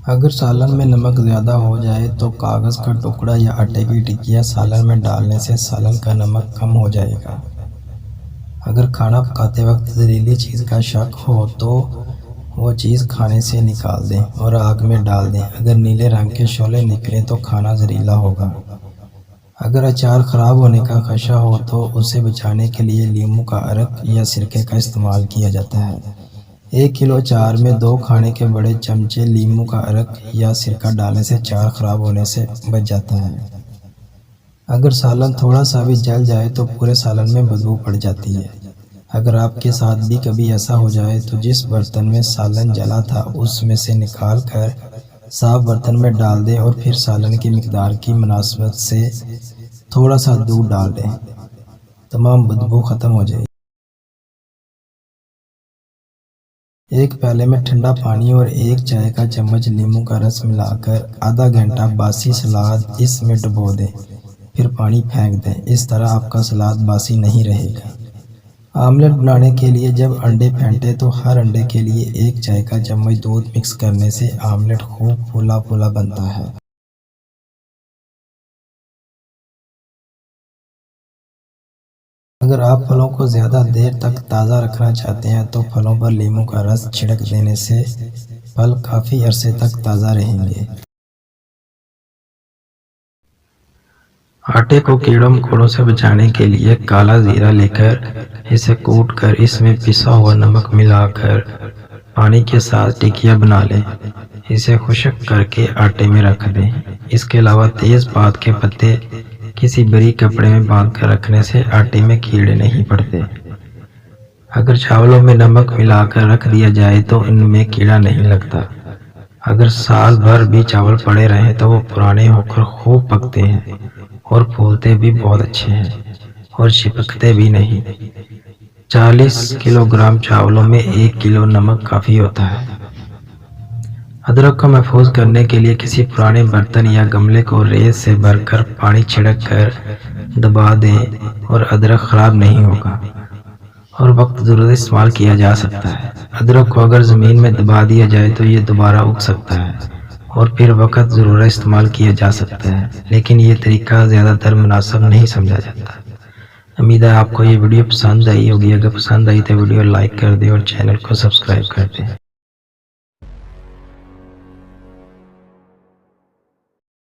अगर सालन में नमक ज़्यादा हो जाए तो कागज़ का टुकड़ा या आटे की टिकिया सालन में डालने से सालन का नमक कम हो जाएगा। अगर खाना पकाते वक्त जहरीली चीज़ का शक हो तो वो चीज़ खाने से निकाल दें और आग में डाल दें। अगर नीले रंग के शोले निकलें तो खाना जहरीला होगा। अगर अचार ख़राब होने का खदशा हो तो उसे बचाने के लिए नींबू का अर्क या सिरके का इस्तेमाल किया जाता है। 1 किलो अचार में 2 खाने के बड़े चमचे नींबू का अर्क या सिरका डालने से अचार ख़राब होने से बच जाता है। अगर सालन थोड़ा सा भी जल जाए तो पूरे सालन में बदबू पड़ जाती है। अगर आपके साथ भी कभी ऐसा हो जाए तो जिस बर्तन में सालन जला था उसमें से निकाल कर साफ बर्तन में डाल दें और फिर सालन की मिकदार की मुनासिबत से थोड़ा सा दूध डाल दें। तमाम बदबू ख़त्म हो जाएगी। एक प्याले में ठंडा पानी और 1 चाय का चम्मच नींबू का रस मिलाकर आधा घंटा बासी सलाद इसमें डुबो दें, फिर पानी फेंक दें। इस तरह आपका सलाद बासी नहीं रहेगा। आमलेट बनाने के लिए जब अंडे फेंटें तो हर अंडे के लिए 1 चाय का चम्मच दूध मिक्स करने से आमलेट खूब फूला फूला बनता है। अगर आप फलों को ज़्यादा देर तक ताज़ा रखना चाहते हैं तो फलों पर नींबू का रस छिड़क देने से फल काफ़ी अरसे तक ताज़ा रहेंगे। आटे को कीड़ों मकोड़ों से बचाने के लिए काला जीरा लेकर इसे कूटकर इसमें पिसा हुआ नमक मिलाकर पानी के साथ टिकिया बना लें। इसे खुश्क करके आटे में रख दें। इसके अलावा तेज पात के पत्ते किसी बारीक कपड़े में बांधकर रखने से आटे में कीड़े नहीं पड़ते। अगर चावलों में नमक मिलाकर रख दिया जाए तो इनमें कीड़ा नहीं लगता। अगर साल भर भी चावल पड़े रहें तो वो पुराने होकर खूब पकते हैं और फूलते भी बहुत अच्छे हैं और चिपकते भी नहीं। 40 किलोग्राम चावलों में 1 किलो नमक काफ़ी होता है। अदरक को महफूज करने के लिए किसी पुराने बर्तन या गमले को रेत से भरकर पानी छिड़क कर दबा दें और अदरक ख़राब नहीं होगा और वक्त ज़रूरत इस्तेमाल किया जा सकता है। अदरक को अगर ज़मीन में दबा दिया जाए तो ये दोबारा उग सकता है और फिर वक्त ज़रूरत इस्तेमाल किया जा सकता है, लेकिन ये तरीका ज़्यादातर मुनासिब नहीं समझा जाता। उम्मीद है आपको ये वीडियो पसंद आई होगी। अगर पसंद आई तो वीडियो लाइक कर दें और चैनल को सब्सक्राइब कर दें।